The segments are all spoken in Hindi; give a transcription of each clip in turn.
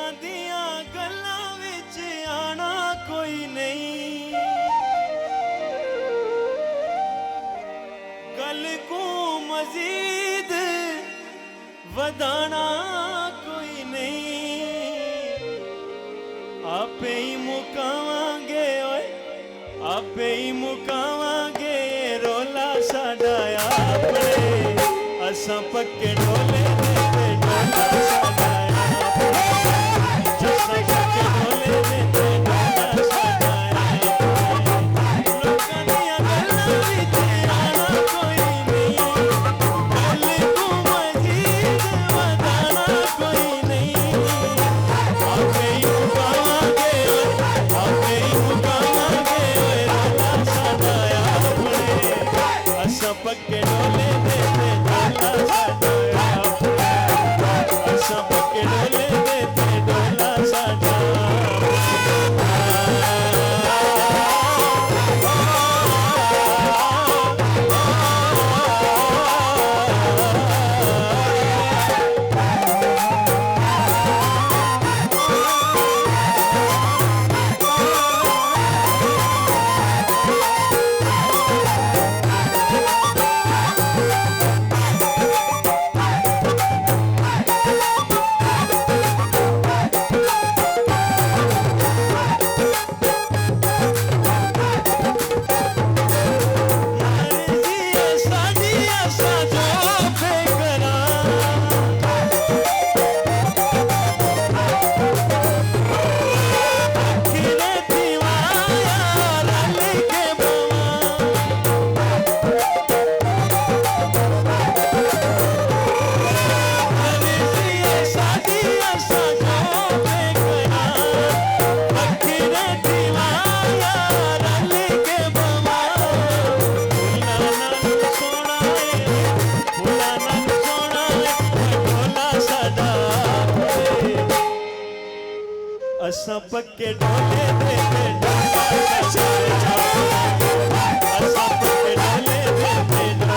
लोकां दियां गल्लां विच आना कोई नहीं, गल को मजीद वधाना कोई नहीं। आपे ही मुकावांगे ओए, आपे ही मुकावांगे रोला साडा अपने, असां पक्के डोले देते डोला साडा अपने, असां पक्के डोले देते डोला साडा अपने। लोकां दियां गल्लां विच आना कोई नहीं, गल को मजीद वधाना कोई नहीं। आपे ही मुकावांगे आपे ही मुकावांगे रोला साडा अपने, असां पक्के डोले देते डोला साडा अपने, असां पक्के डोले देते डोला साडा। असां पक्के डोले देते डोला साडा, असां पक्के डोले देते डोला साडा,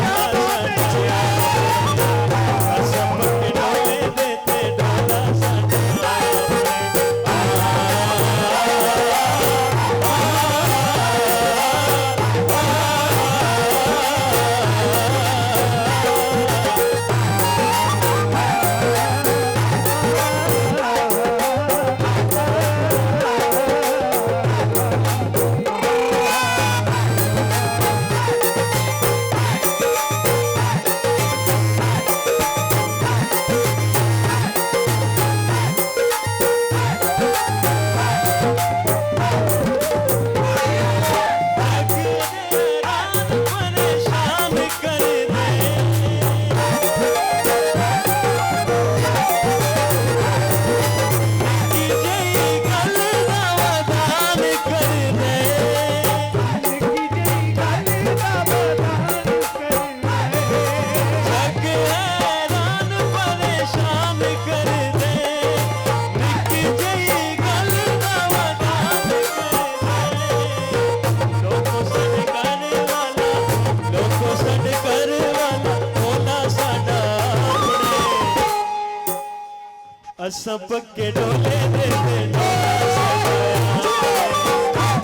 असां पक्के डोले देते डोला साडा। असां पक्के डोले देते डोला साडा,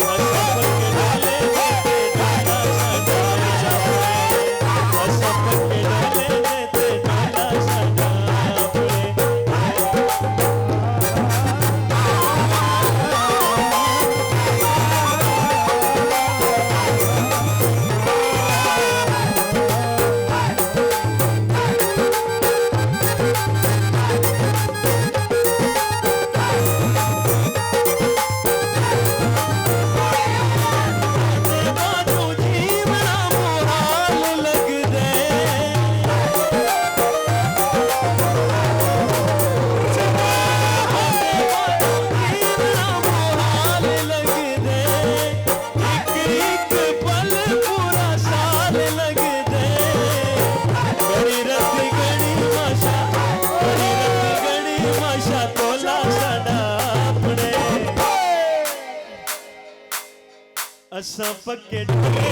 असां पक्के डोले देते डोला साडा, असां पक्के डोले देते डोला साडा अपने। असां पक्के डोले